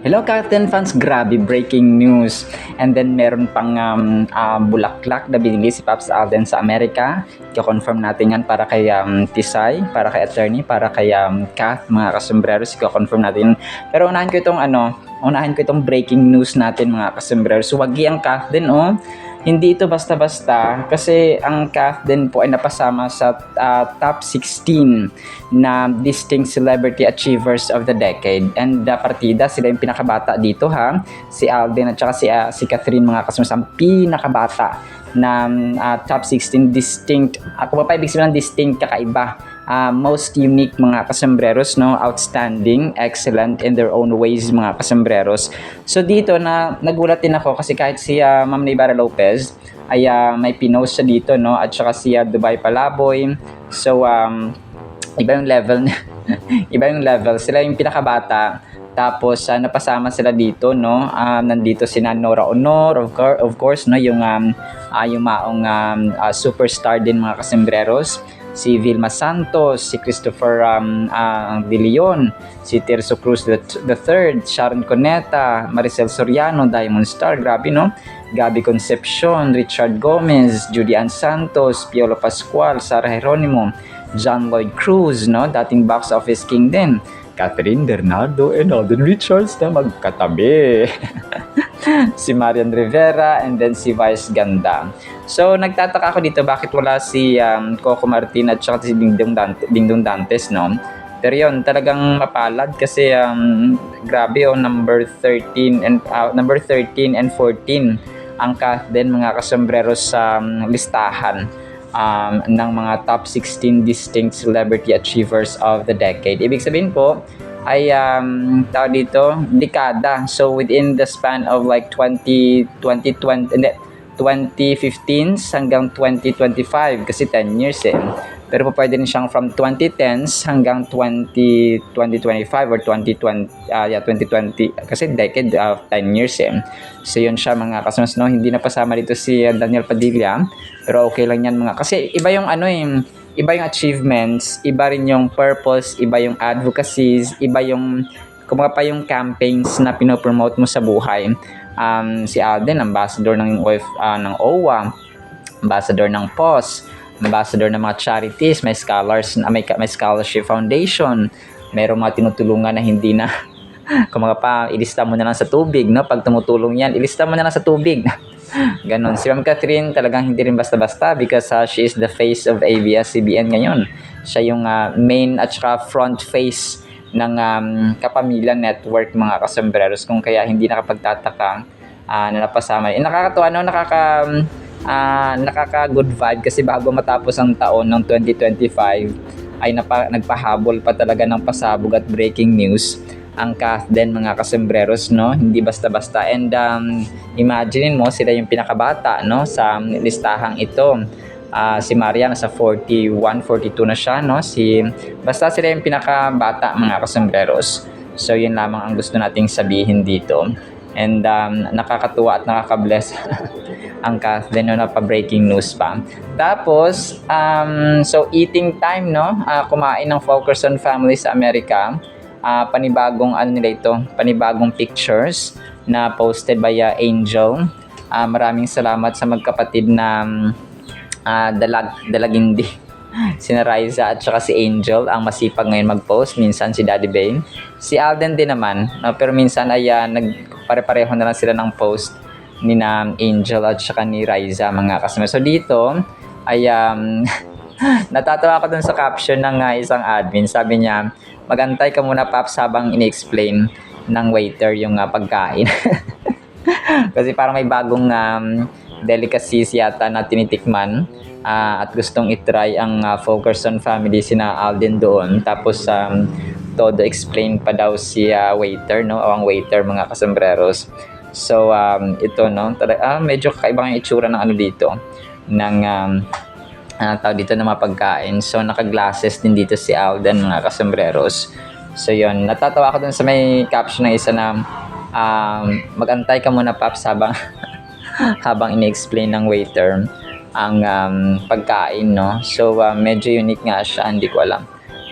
Hello Captain fans, grabe breaking news. And then meron pang bulaklak na binili si Pops Alden sa Amerika. I-confirm natin yan para kay Tisay, para kay Attorney, para kay Kath, mga kasombrero. I-confirm natin. Pero unahin ko itong breaking news natin mga kasombrero. So wagi ang Kath din Hindi ito basta-basta kasi ang Kath din po ay napasama sa top 16 na Distinct Celebrity Achievers of the Decade. And partida, sila yung pinakabata dito si Alden at saka si Catherine, mga kasama, ang pinakabata na top 16 distinct. Ako pa ibig sabihin ng distinct, kakaiba. Most unique mga kasombreros, outstanding, excellent in their own ways mga kasombreros. So dito nagulat din ako kasi kahit si Ma'am Naybara Lopez ay may pinost siya dito, at saka si Dubai Palaboy. So iba yung level iba yung level, sila yung pinakabata. Tapos napasama sila dito, nandito si Nora Honor, of course, yung maong superstar din mga kasombreros, si Vilma Santos, si Christopher De Leon, si Tirso Cruz III, Sharon Cuneta, Maricel Soriano, Diamond Star, grabe Gabi Concepcion, Richard Gomez, Julian Santos, Piolo Pascual, Sara Geronimo, John Lloyd Cruz, dating box office king din, Catherine Bernardo and Alden Richards na magkatabi. Si Marian Rivera and then si Vice Ganda. So nagtataka ako dito bakit wala si Coco Martin at saka si Dingdong Dantes, Pero yun, talagang mapalad kasi grabe number 13 and 14 ang Kath din mga kasombreros sa listahan ng mga top 16 distinct celebrity achievers of the decade. Ibig sabihin po ay tawag dito, dekada. So within the span of like 2015 hanggang 2025 kasi 10 years Pero po pwede rin siyang from 2010s hanggang 2025 or 2020 kasi decade of 10 years So yun siya mga kasmas, hindi napasama dito si Daniel Padilla, pero okay lang yan mga kasi iba yung iba yung achievements, iba rin yung purpose, iba yung advocacies, iba yung kumbaga pa yung campaigns na pinopromote mo sa buhay. Si Alden, ambassador ng OWA, ambassador ng POS, ambassador ng mga charities, may scholarship foundation, mayroong mga tinutulungan na hindi na kumbaga pa ilista mo na lang sa tubig, pag tumutulong yan, ilista mo na lang sa tubig. Ganon. Si Ma'am Catherine talagang hindi rin basta-basta because she is the face of ABS-CBN ngayon. Siya yung main at saka front face ng Kapamilya Network mga kasombreros, kung kaya hindi nakapagtataka na napasama. Nakakatuwa, nakaka-good vibe kasi bago matapos ang taon ng 2025 ay nagpahabol pa talaga ng pasabog at breaking news ang Kath din mga kasombreros, hindi basta-basta. And imaginein mo, sila yung pinakabata sa listahang ito. Si Maria nasa 41, 42 na siya, basta sila yung pinakabata mga kasombreros. So yun lamang ang gusto nating sabihin dito. And nakakatuwa at nakaka-bless ang Kath din na pa-breaking news pa. Tapos so eating time, kumain ng Focus on Family sa Amerika. Panibagong panibagong pictures na posted by Angel. Maraming salamat sa magkapatid na dalagindi. Sina Riza at saka si Angel ang masipag ngayon mag-post. Minsan si Daddy Bane, si Alden din naman, pero minsan ay nagpare-pareho na lang sila ng post ni Angel at saka ni Riza mga kasama. So dito ay natatawa ako dun sa caption ng isang admin. Sabi niya, magantay ka muna Paps habang in-explain ng waiter yung pagkain. Kasi parang may bagong delicacies yata na tinitikman at gustong itry ang Focus on Family sina Alden doon. Tapos todo explain pa daw si waiter, o ang waiter mga kasombreros. So ito medyo kakaibang yung itsura ng dito ng tawag dito na mga pagkain. So naka-glasses din dito si Alden mga kasombreros. So yun, natatawa ako dun sa may caption ng isa na magantay ka muna Paps habang habang ini-explain ng waiter ang pagkain, So medyo unique nga siya, hindi ko alam.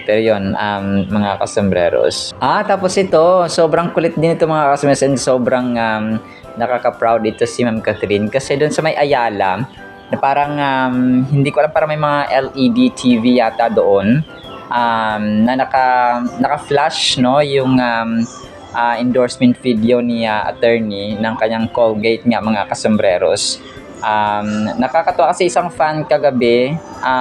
Pero yun, mga kasembreros. Tapos ito, sobrang kulit din ito mga kasembreros and sobrang nakaka-proud ito si Ma'am Catherine. Kasi doon sa may Ayala, na parang hindi ko alam, parang may mga LED TV yata doon na naka-flash no yung endorsement video ni attorney ng kanyang Colgate nga mga kasembreros. Nakakatuwa kasi isang fan kagabi,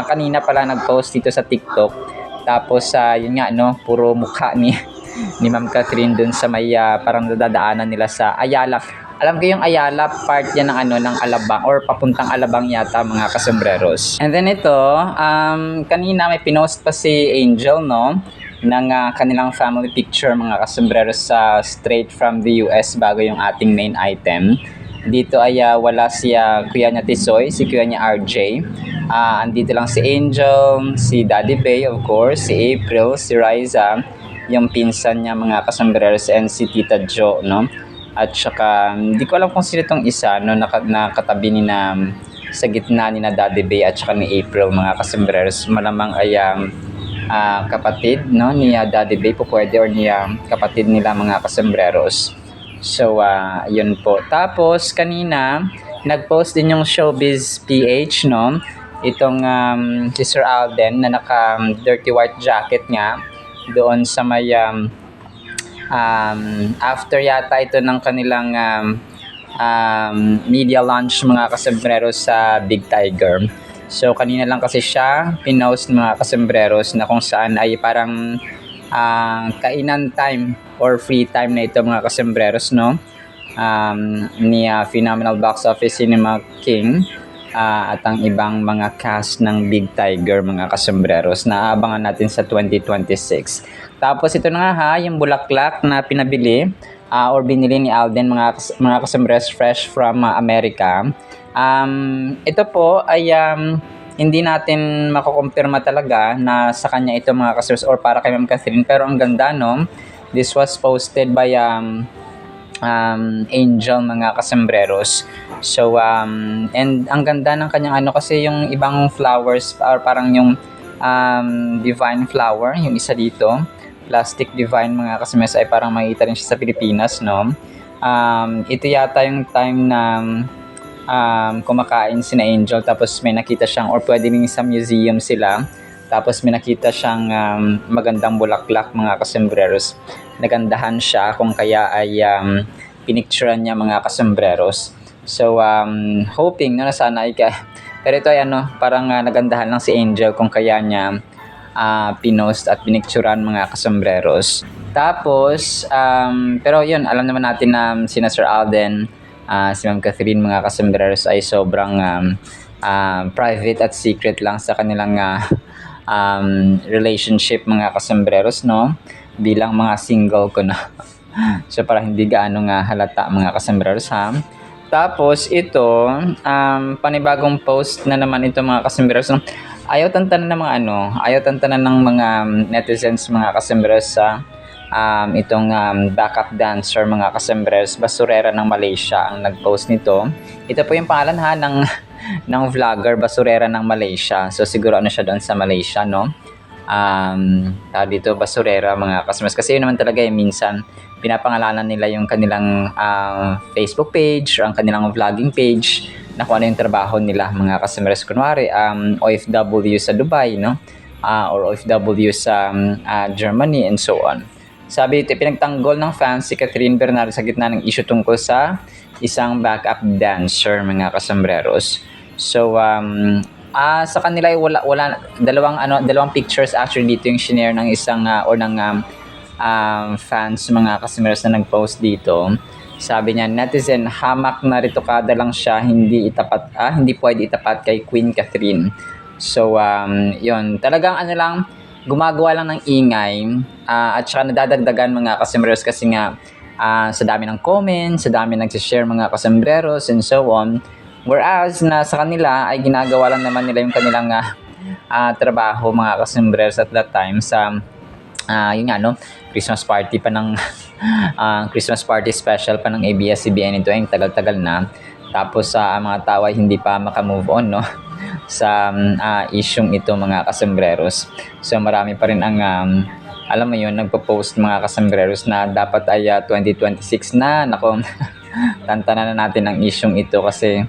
kanina pala nag-post dito sa TikTok. Tapos yun nga no, puro mukha ni Ma'am Catherine dun sa may parang nadadaanan nila sa Ayala. Alam ko yung Ayala, part yan ng ng Alabang or papuntang Alabang yata mga kasembreros. And then ito, kanina may pinost pa si Angel no ng kanilang family picture mga kasembreros sa straight from the US bago yung ating main item. Dito ay wala si kuya niya Tisoy, si kuya niya RJ. Andito lang si Angel, si Daddy Bay of course, si April, si Riza, yung pinsan niya mga kasembreros, and si Tita Jo no. At saka, hindi ko alam kung sino itong isa no, nakatabi ni na sa gitna ni na Daddy Bay at saka ni April mga kasembreros. Malamang ay kapatid no, ni Daddy Bay po pwede or ni kapatid nila mga kasembreros. So, yun po. Tapos, kanina, nag-post din yung Showbiz PH no, itong si Sir Alden na naka dirty white jacket nga doon sa may after yata ito ng kanilang media launch mga kasembreros sa Big Tiger. So kanina lang kasi siya pinost mga kasembreros na kung saan ay parang kainan time or free time na ito mga kasembreros no, ni Phenomenal Box Office Cinema King at ang ibang mga cast ng Big Tiger mga kasembreros na abangan natin sa 2026. Tapos ito na nga yung bulaklak na pinabili or binili ni Alden mga kasembreros fresh from America. Ito po ay hindi natin makukumpirma talaga na sa kanya ito mga kasembreros or para kay Ma'am Catherine, pero ang ganda no. This was posted by Angel mga kasembreros. So and ang ganda ng kanyang kasi yung ibang flowers or parang yung divine flower, yung isa dito plastic divine mga kasembreros ay parang makikita rin siya sa Pilipinas no. Ito yata yung time na kumakain si na Angel, tapos may nakita siyang or pwede rin sa museum sila, tapos may nakita siyang magandang bulaklak mga kasembreros. Nagandahan siya kung kaya ay pinicturean niya mga kasembreros. So hoping na sana ay pero ito ay parang nagandahan lang si Angel kung kaya niya pinost at pinicturean mga kasembreros. Tapos pero yun, alam naman natin na sina Sir Alden, si Ma'am Catherine mga kasembreros ay sobrang private at secret lang sa kanilang relationship mga kasembreros no, bilang mga single ko na. So para hindi gaano halata mga kasembreros ha. Tapos ito panibagong post na naman ito mga kasembreros no? Ayaw tantanan ng mga ayaw tantanan ng mga netizens mga kasembreros sa itong backup dancer mga kasembreros, basurera ng Malaysia ang nagpost nito. Ito po yung pangalan ha ng vlogger, basurera ng Malaysia. So siguro siya doon sa Malaysia no. Dito basurera mga kasembreros kasi yun naman talaga minsan pinapangalanan nila yung kanilang Facebook page or ang kanilang vlogging page na kung ano yung trabaho nila mga kasembreros. Kunwari OFW sa Dubai no, or OFW sa Germany and so on. Sabi dito, pinagtanggol ng fans si Catherine Bernardo sa gitna ng issue tungkol sa isang backup dancer mga kasembreros. So sa kanila ay wala dalawang pictures actually dito yung shinare ng isang or ng fans mga kasembreros na nagpost dito. Sabi niya, netizen, hamak na retokada lang siya, hindi pwede itapat kay Queen Catherine. So yun, talagang lang, gumagawa lang ng ingay at saka nadadagdagan mga kasembreros kasi nga sa dami ng comments, sa dami nagsishare mga kasembreros and so on. Whereas na sa kanila ay ginagawa lang naman nila yung kanilang trabaho mga kasembreros at that time sa yun nga no, Christmas party pa ng Christmas party special pa ng ABS-CBN ito ay tagal-tagal na. Tapos sa mga tao ay hindi pa maka-move on no. sa isyung ito mga kasembreros. So marami pa rin ang alam mo yun, nagpo-post mga kasembreros na dapat ay 2026 na. Nako, tantanan na natin ang isyung ito kasi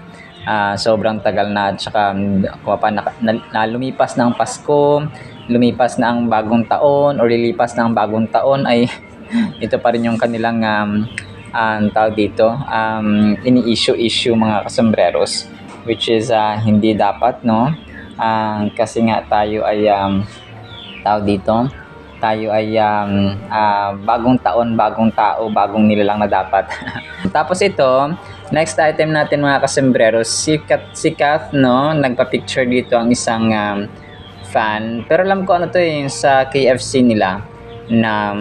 sobrang tagal na at saka lumipas na ang Pasko, lumipas na ang bagong taon o lilipas na ang bagong taon ay ito pa rin yung kanilang tawag dito, ini-issue mga kasembreros, which is hindi dapat, no? Kasi nga tayo ay tawag dito, tayo ay bagong taon, bagong tao, bagong nilalang na dapat. Tapos ito, next item natin mga kasembreros, sikat, no? Nagpa-picture dito ang isang fan. Pero alam ko ano to yung sa KFC nila na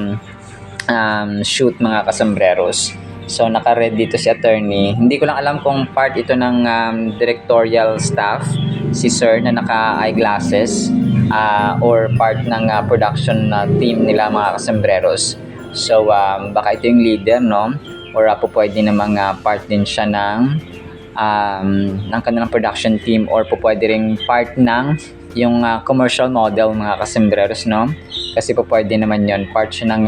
shoot mga kasembreros. So naka-red dito si attorney. Hindi ko lang alam kung part ito ng directorial staff, si sir na naka-eyeglasses, or part ng production team nila mga kasembreros. So baka ito yung leader, no? Or po pwede namang part din siya ng kanilang production team, or po pwede ring part ng yung commercial model mga kasembreros, no? Kasi po pwede naman yon, part siya ng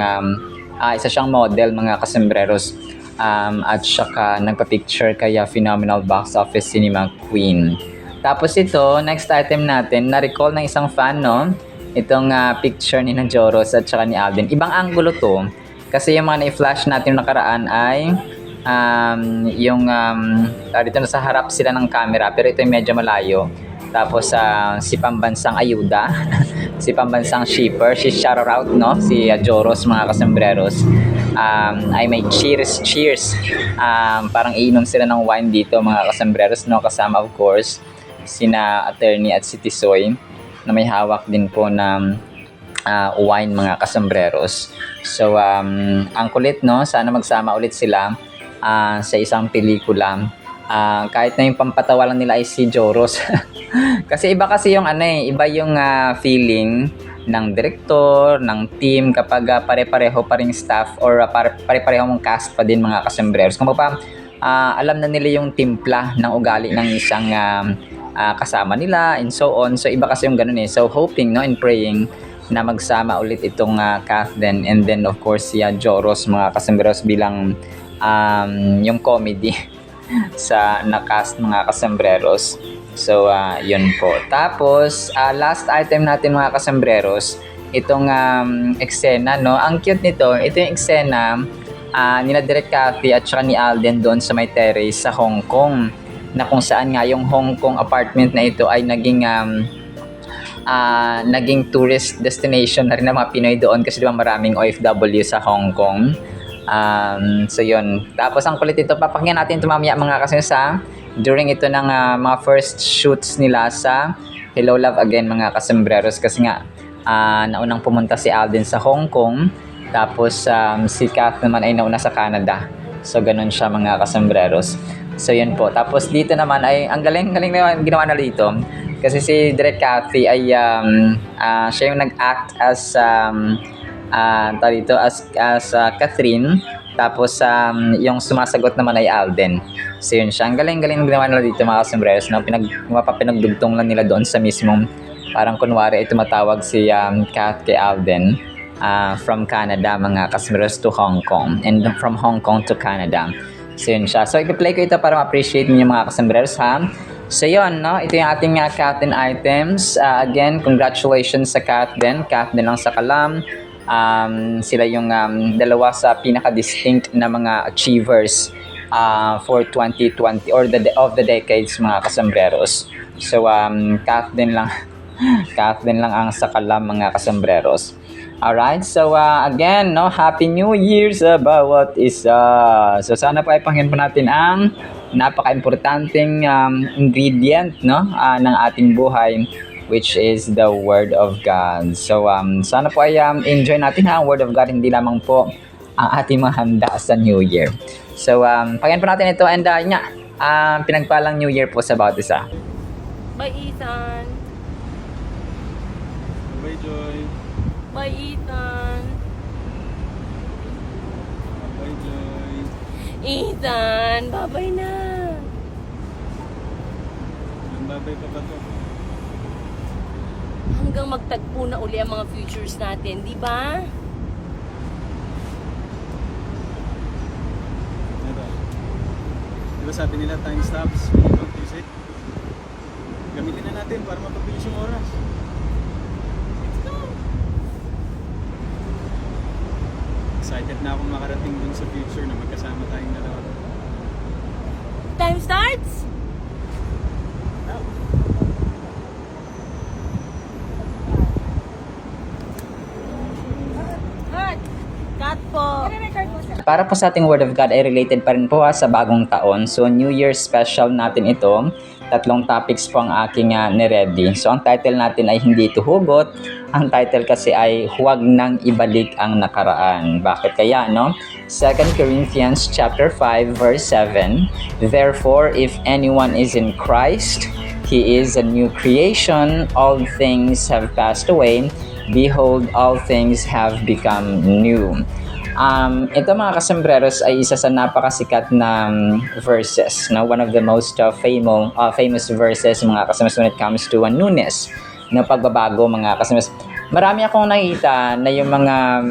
isa siyang model mga kasembreros, at saka nagpa-picture kaya Phenomenal Box Office Cinema Queen. Tapos ito, next item natin, na-recall ng isang fan, no? Itong picture ni Joros at saka ni Alden. Ibang angulo to. Kasi yung mga na-flash natin yung nakaraan ay yung dito na sa harap sila ng camera, pero ito yung medyo malayo. Tapos si pambansang ayuda, si pambansang shipper, si shoutout, no? Si Joros mga kasembreros. Ay may cheers. Parang iinom sila ng wine dito mga kasembreros, no? Kasama of course sina attorney at si Tisoy na may hawak din po na wine mga kasembreros. So ang kulit, no? Sana magsama ulit sila sa isang pelikula. Kahit na yung pampatawa lang nila ay si Joros. Kasi iba kasi yung iba yung feeling ng director, ng team kapag pare-pareho pa ring staff or pare-pareho mong cast pa din mga kasembreros. Kung pa alam na nila yung timpla ng ugali ng isang kasama nila and so on. So iba kasi yung ganun eh. So hoping, no, and praying na magsama ulit itong Kathleen and then of course si Joros mga kasembreros bilang yung comedy sa nakast mga kasembreros. So yun po. Tapos last item natin mga kasembreros, itong eksena, no? Ang cute nito, ito yung eksena nila Direk Cathy at saka ni Alden doon sa may terrace sa Hong Kong, na kung saan nga yung Hong Kong apartment na ito ay naging tourist destination na rin ng mga Pinoy doon kasi diba maraming OFW sa Hong Kong. So yun. Tapos ang kulit ito, papakinggan natin ito mamaya mga kasi during ito ng mga first shoots nila sa Hello Love Again mga kasembreros, kasi nga naunang pumunta si Alden sa Hong Kong, tapos si Kath naman ay nauna sa Canada. So ganun siya mga kasembreros. So yun po. Tapos dito naman ay ang galing na ginawa na dito. Kasi si Direk Cathy ay siya yung nag-act as as Catherine. Tapos yung sumasagot naman ay Alden. So yun siya. Ang galing ginawa nila dito mga kasembreros, no? Pinagdugtong lang nila doon sa mismong parang kunwari ay tumatawag si Kath kay Alden from Canada mga kasembreros to Hong Kong, and from Hong Kong to Canada. So yun siya. So i-play ko ito para ma-appreciate niyo mga kasembreros, ha. So yun, no? Ito yung ating Kathleen items. Again, congratulations sa Kathleen lang sa Kalam. Sila yung dalawa sa pinaka-distinct na mga achievers for 2020 or of the decades mga kasembreros. So Kathleen lang ang sa Kalam mga kasembreros. Alright, so again, no, Happy New Year sa bawat isa. So sana po ay pakinggan po natin ang napaka-importanting ingredient, no, ng ating buhay, which is the Word of God. So sana po ay enjoy natin ang Word of God, hindi lamang po ang ating mga handa sa New Year. So pakinggan po natin ito, and pinagpalang New Year po sa bawat isa. Bye, Ethan. Bye, Joy. Bye, Ethan. Bye, Joy. Ethan, bye-bye na. Bye-bye pa ba to? hanggang magtagpo na uli ang mga futures natin, di ba? Ito. Di ba sabi nila time stops when you don't use it? Gamitin na natin para mapabilis yung oras. Let's go! Excited na akong makarating dun sa future na magkasama tayong dalawa. Time starts? Now. Cut! Cut po! Para po sa ating Word of God ay related pa rin po sa bagong taon. So New Year special natin ito. Tatlong topics po ang aking niready. So ang title natin ay Hindi Ito Hugot. Ang title kasi ay Huwag Nang Ibalik Ang Nakaraan. Bakit kaya, no? 2 Corinthians chapter 5 verse 7. Therefore, if anyone is in Christ, he is a new creation. All things have passed away. Behold, all things have become new. Ito mga kasembreros ay isa sa napakasikat na verses, no? One of the most famous verses mga kasembreros when it comes to newness, na pagbabago mga kasembreros. Marami akong nakita na yung mga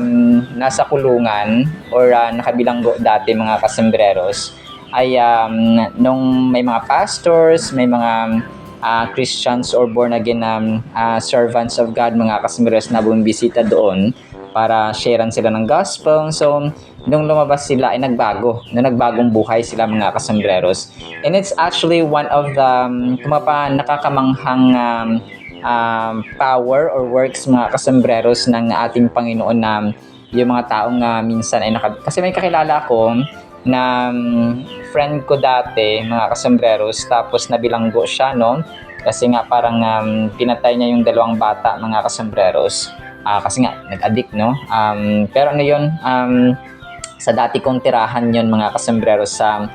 nasa kulungan or nakabilanggo dati mga kasembreros ay nung may mga pastors, may mga Christians or born again servants of God mga kasembreros na bumibisita doon para sharean sila ng gospel. So, nung lumabas sila ay nagbago. Nagbagong buhay sila mga kasembreros. And it's actually one of the nakakamanghang power or works mga kasembreros ng ating Panginoon na yung mga taong minsan ay kasi may kakilala ko na friend ko dati mga kasembreros, tapos nabilanggo siya, no? Kasi nga parang pinatay niya yung dalawang bata mga kasembreros. Kasi nga nag-addict, no? Pero ano yun, sa dati kong tirahan yun mga kasembreros sa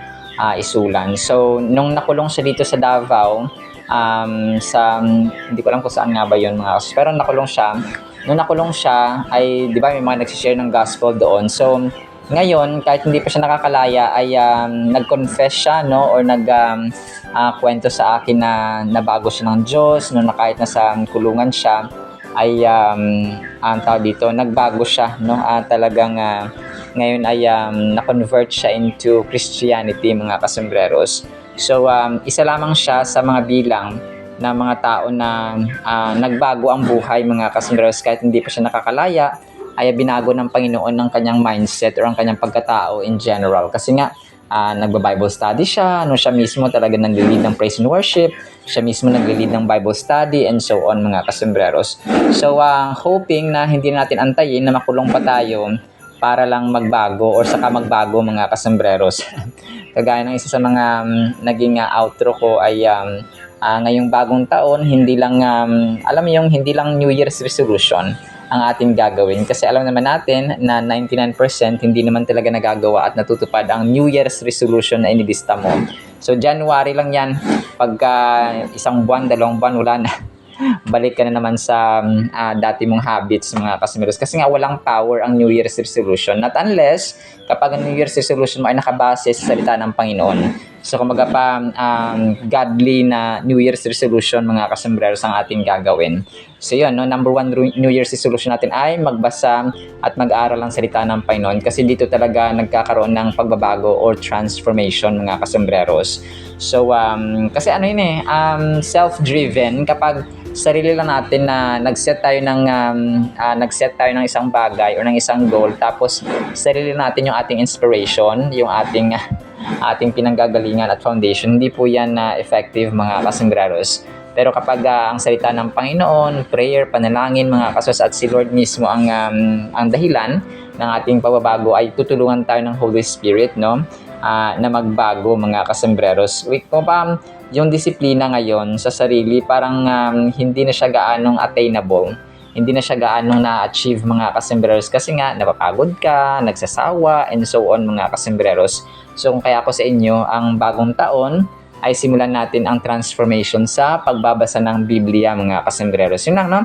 Isulan. So nung nakulong siya dito sa Davao, hindi ko alam kung saan nga ba yun mga kasembreros, pero nakulong siya. Nung nakulong siya ay di ba may mga nagsishare ng gospel doon. So ngayon, kahit hindi pa siya nakakalaya, ay nag-confess siya, no? Or kwento sa akin na nabago siya ng Diyos, no? Na kahit nasa kulungan siya, ay nagbago siya, no? Talagang ngayon ay na-convert siya into Christianity, mga kasembreros. So, isa lamang siya sa mga bilang na mga tao na nagbago ang buhay, mga kasembreros, kahit hindi pa siya nakakalaya, ay binago ng Panginoon ng kanyang mindset or ang kanyang pagkatao in general. Kasi nga, nagba-Bible study siya, no, siya mismo talaga nag-lead ng praise and worship, siya mismo nag-lead ng Bible study, and so on, mga kasembreros. So, hoping na hindi natin antayin na makulong pa tayo para lang magbago or saka magbago, mga kasembreros. Kagaya ng isa sa mga naging outro ko ay ngayong bagong taon, hindi lang, alam mo yung hindi lang New Year's resolution ang ating gagawin. Kasi alam naman natin na 99% hindi naman talaga nagagawa at natutupad ang New Year's resolution na inilista mo. So, January lang yan. Pagka isang buwan, 2 buwan, wala na. Balik ka na naman sa dati mong habits, mga kasembreros. Kasi nga walang power ang New Year's resolution. Not unless kapag ang New Year's resolution mo ay nakabase sa salita ng Panginoon. So, kumaga pa, godly na New Year's resolution, mga kasembreros, ang ating gagawin. So, yun, no? Number 1 New Year's resolution natin ay magbasa at mag-aaral ang salita ng Panginoon. Kasi dito talaga nagkakaroon ng pagbabago or transformation, mga kasembreros. So, kasi ano yun self-driven. Kapag sarili lang natin na nag-set tayo ng isang bagay or ng isang goal, tapos sarili natin yung ating inspiration, yung ating pinanggagalingan at foundation, hindi po yan effective, mga kasembreros. Pero kapag ang salita ng Panginoon, prayer, panalangin, mga kasos, at si Lord mismo ang dahilan ng ating pagbabago, ay tutulungan tayo ng Holy Spirit, no? Na magbago, mga kasembreros. Kung pa yung disiplina ngayon sa sarili, parang hindi na siya gaanong attainable. Hindi na siya gaanong na-achieve, mga kasembreros. Kasi nga, napapagod ka, nagsasawa, and so on, mga kasembreros. So, kung kaya ko sa inyo, ang bagong taon ay simulan natin ang transformation sa pagbabasa ng Biblia, mga kasembreros. Yun lang, no?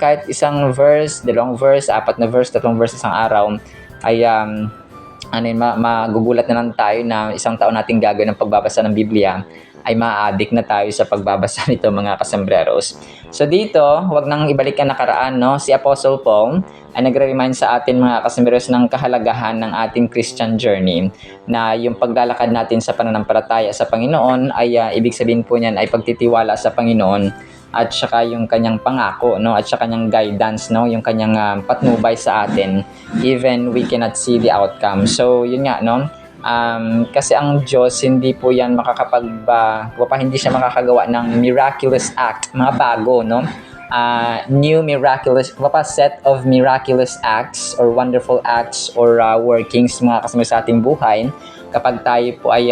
Kahit isang verse, 2 verse, 4 na verse, 3 verse isang araw, ay magugulat na lang tayo na isang taon nating gagawin ng pagbabasa ng Biblia ay ma-addict na tayo sa pagbabasa nito mga kasembreros. So dito, wag nang ibalik ang nakaraan, no? Si Apostle Paul ay nagre-remind sa atin mga kasembreros ng kahalagahan ng ating Christian journey, na yung paglalakad natin sa pananampalataya sa Panginoon ay ibig sabihin po niyan ay pagtitiwala sa Panginoon at saka yung kanyang pangako, no, at saka kanyang guidance, no, yung kanyang patnubay sa atin even we cannot see the outcome. So yun nga, no, kasi ang Diyos hindi po yan hindi siya makakagawa ng miraculous act, mga bago, no, new miraculous, set of miraculous acts or wonderful acts or workings mga kasama sa ating buhay kapag tayo po ay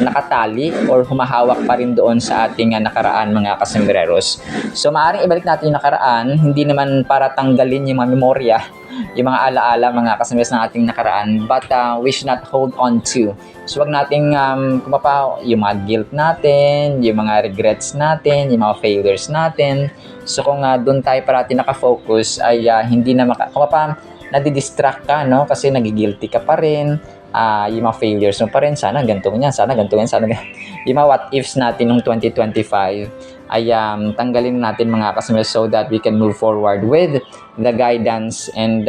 nakatali or humahawak pa rin doon sa ating nakaraan mga kasembreros. So maaaring ibalik natin yung nakaraan, hindi naman para tanggalin yung mga memorya, yung mga alaala mga kasembreros ng ating nakaraan, but we should not hold on to. So wag nating yung mga guilt natin, yung mga regrets natin, yung mga failures natin. So kung doon tayo parati nakafocus ay hindi na nadidistract ka, no, kasi nagigilty ka pa rin. Yung mga failures mo pa rin, sana ganito yan, sana ganito yan, sana ganito. Yung mga what ifs natin noong 2025 ay tanggalin natin mga kasembreros so that we can move forward with the guidance and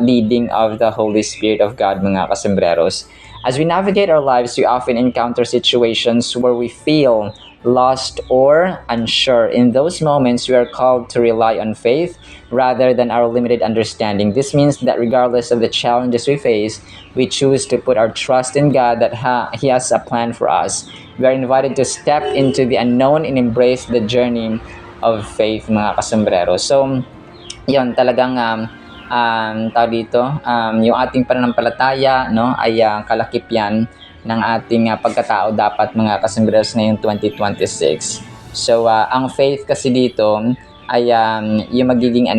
leading of the Holy Spirit of God mga kasembreros. As we navigate our lives, we often encounter situations where we feel lost or unsure. In those moments, we are called to rely on faith rather than our limited understanding. This means that regardless of the challenges we face, we choose to put our trust in God that He has a plan for us. We are invited to step into the unknown and embrace the journey of faith, mga kasembreros. So, yun, talagang tao dito, yung ating pananampalataya, no, ay kalakip yan ng ating pagkatao dapat mga kasembreros ngayong 2026. So ang faith kasi dito ay yung magiging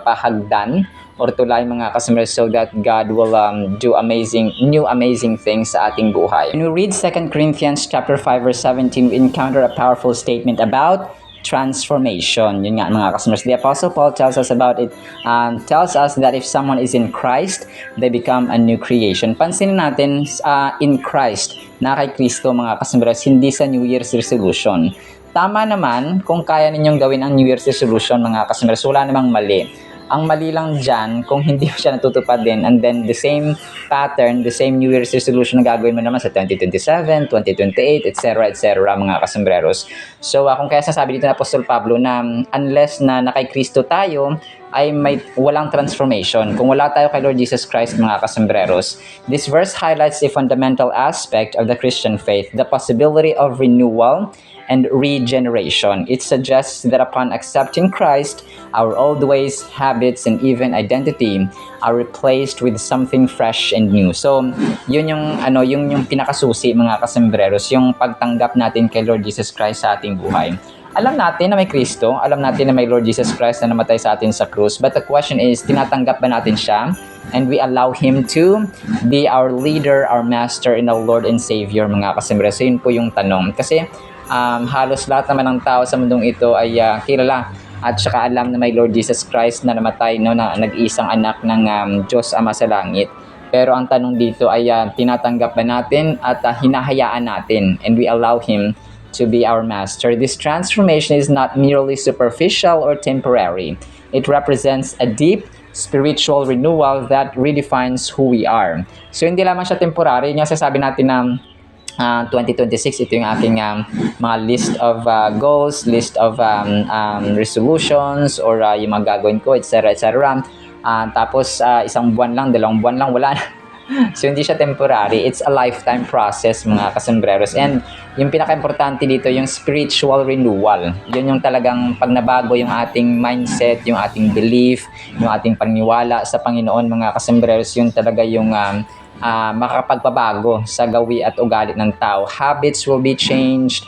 pahagdan or tulay mga kasembreros so that God will do new amazing things sa ating buhay. When we read 2 Corinthians chapter 5 verse 17, we encounter a powerful statement about transformation. Yun nga mga kasembreros. The Apostle Paul tells us about it, tells us that if someone is in Christ, they become a new creation. Pansinin natin, in Christ, na kay Kristo mga kasembreros, hindi sa New Year's resolution. Tama naman kung kaya ninyong gawin ang New Year's resolution mga kasembreros, wala namang mali. Ang mali lang dyan, kung hindi mo siya natutupad din, and then the same pattern, the same New Year's resolution na gagawin mo naman sa 2027, 2028, etc., etc., mga kasembreros. So, kung kaya sasabi dito na Apostol Pablo na unless na kay Kristo tayo, ay walang transformation. Kung wala tayo kay Lord Jesus Christ, mga kasembreros. This verse highlights a fundamental aspect of the Christian faith, the possibility of renewal and regeneration. It suggests that upon accepting Christ, our old ways, habits, and even identity are replaced with something fresh and new. So, yun yung pinakasusi mga kasembreros, yung pagtanggap natin kay Lord Jesus Christ sa ating buhay. Alam natin na may Kristo, alam natin na may Lord Jesus Christ na namatay sa atin sa krus, but the question is, tinatanggap ba natin siya? And we allow Him to be our leader, our master, and our Lord and Savior, mga kasembreros. So, yun po yung tanong. Kasi, halos lahat naman ng tao sa mundong ito ay kilala at saka alam na may Lord Jesus Christ na namatay, no, na nag-iisang anak ng Diyos Ama sa langit. Pero ang tanong dito ay tinatanggap ba natin at hinahayaan natin, and we allow Him to be our master. This transformation is not merely superficial or temporary. It represents a deep spiritual renewal that redefines who we are. So hindi lamang siya temporary, yung sasabi natin na 2026, ito yung aking mga list of goals, list of resolutions, or yung mga gagawin ko, etc. etc. Tapos isang buwan lang, 2 buwan lang, wala na. So hindi siya temporary, it's a lifetime process mga kasembreros. And yung pinaka-importante dito, yung spiritual renewal. Yun yung talagang pag nabago yung ating mindset, yung ating belief, yung ating paniniwala sa Panginoon mga kasembreros, yun talaga yung makakapagpabago sa gawi at ugali ng tao. Habits will be changed,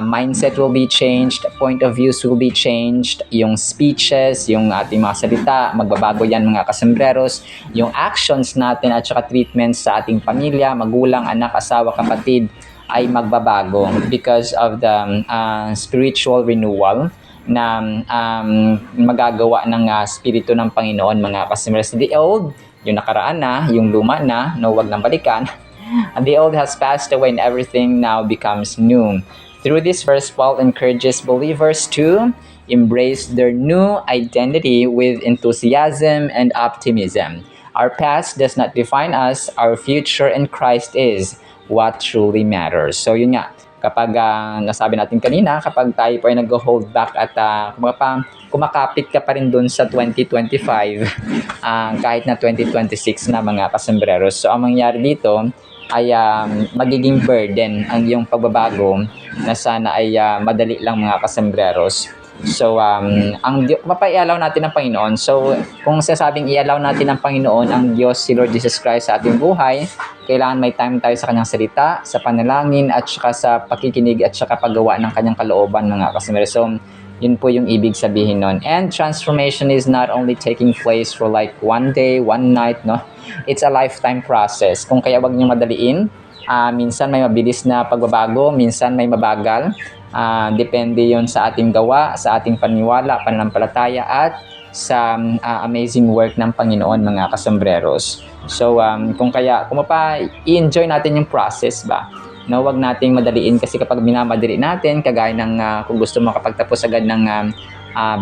mindset will be changed, point of views will be changed, yung speeches, yung ating mga salita, magbabago yan mga kasembreros, yung actions natin at saka treatments sa ating pamilya, magulang, anak, asawa, kapatid ay magbabago because of the spiritual renewal na magagawa ng Espiritu ng Panginoon mga kasembreros. The old, yung nakaraan na, yung luma na, no, wag nang balikan. And the old has passed away and everything now becomes new. Through this verse, Paul encourages believers to embrace their new identity with enthusiasm and optimism. Our past does not define us, our future in Christ is what truly matters. So yun nga, kapag nasabi natin kanina, kapag tayo po ay nag-hold back at kumakapit ka pa rin dun sa 2025, kahit na 2026 na mga kasembreros. So ang mangyayari dito ay magiging burden ang iyong pagbabago na sana ay madali lang mga kasembreros. So, mapaialaw natin ng Panginoon. So, kung sasabing ialaw natin ng Panginoon ang Diyos, si Lord Jesus Christ sa ating buhay, kailangan may time tayo sa Kanyang salita, sa panalangin, at saka sa pakikinig at saka paggawa ng Kanyang kalooban mga kasembreros. So, yun po yung ibig sabihin nun. And transformation is not only taking place for like one day, one night, no? It's a lifetime process. Kung kaya wag niyo madaliin, minsan may mabilis na pagbabago, minsan may mabagal. Depende yon sa ating gawa, sa ating paniwala, pananampalataya at sa amazing work ng Panginoon mga kasembreros. So kung i-enjoy natin yung process ba, no, wag nating madaliin kasi kapag minamadali natin kagaya ng kung gusto mo makapagtapos agad ng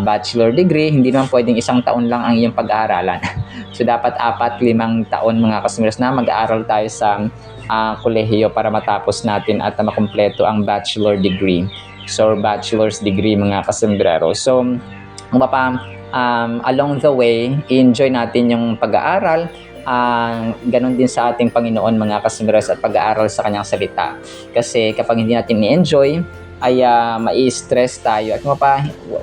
bachelor degree, hindi naman pwedeng 1 taon lang ang iyong pag-aaralan. So dapat 4-5 taon mga kasembreros na mag-aaral tayo sa kolehiyo para matapos natin at makumpleto ang bachelor degree. So bachelor's degree mga kasembreros. So along the way, enjoy natin yung pag-aaral. Ganon din sa ating Panginoon mga kasembreros at pag-aaral sa Kanyang salita. Kasi kapag hindi natin i-enjoy, ay mai-stress tayo at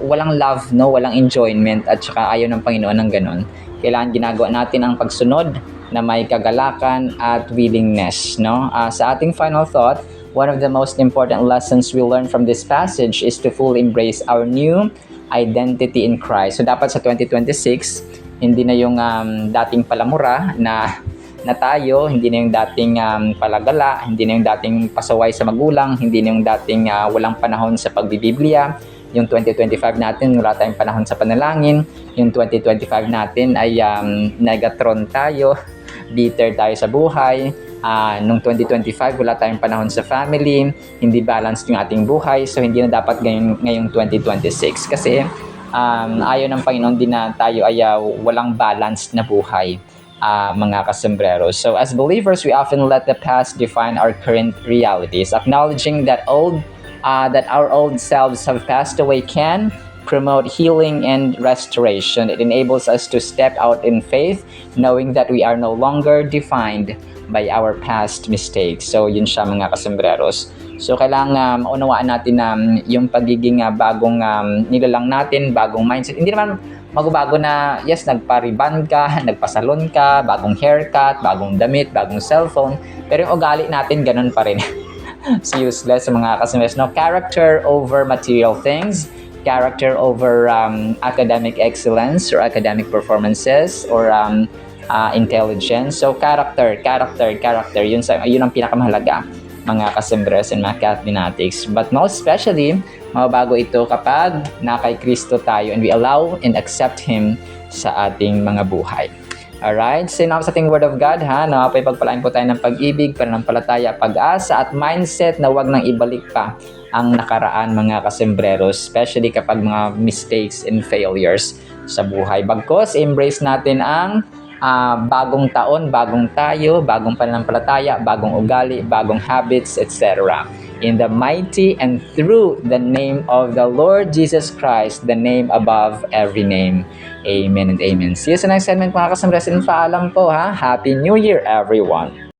walang love, no, walang enjoyment at saka ayaw ng Panginoon ng ganon. Kailangan ginagawa natin ang pagsunod na may kagalakan at willingness, no? Sa ating final thought, one of the most important lessons we learn from this passage is to fully embrace our new identity in Christ. So dapat sa 2026, hindi na yung dating palamura na tayo, hindi na yung dating palagala, hindi na yung dating pasaway sa magulang, hindi na yung dating walang panahon sa pagbibiblia. Yung 2025 natin, wala tayong panahon sa panalangin. Yung 2025 natin ay negatron tayo, bitter tayo sa buhay. Nung 2025, wala tayong panahon sa family, hindi balanced yung ating buhay. So hindi na dapat ngayong 2026 kasi ayaw ng Panginoon din na tayo ay walang balanced na buhay. Mga kasembreros. So as believers, we often let the past define our current realities. Acknowledging that our old selves have passed away can promote healing and restoration. It enables us to step out in faith, knowing that we are no longer defined by our past mistakes. So yun siya mga kasembreros. So kailangan maunawaan natin na yung pagiging bagong nilalang natin, bagong mindset. Hindi naman magbabago na, yes, nagpa-ribbon ka, nagpa-salon ka, bagong haircut, bagong damit, bagong cellphone. Pero yung ugali natin, ganun pa rin. It's useless sa mga kasembreros. No, character over material things, character over academic excellence or academic performances or intelligence. So character. Yun ang pinakamahalaga mga kasembreros and mga Cathnatics. But most especially, mababago ito kapag na kay Kristo tayo and we allow and accept Him sa ating mga buhay. Alright, so sa ating Word of God, nawapay pagpalain po tayo ng pag-ibig, pananampalataya, pag-asa at mindset na wag nang ibalik pa ang nakaraan mga kasembreros, especially kapag mga mistakes and failures sa buhay. Bagkos, embrace natin ang bagong taon, bagong tayo, bagong pananampalataya, bagong ugali, bagong habits, etc. In the mighty and through the name of the Lord Jesus Christ, the name above every name. Amen and amen. See you sa next segment mga kasembreros. Paalam po Happy New Year everyone!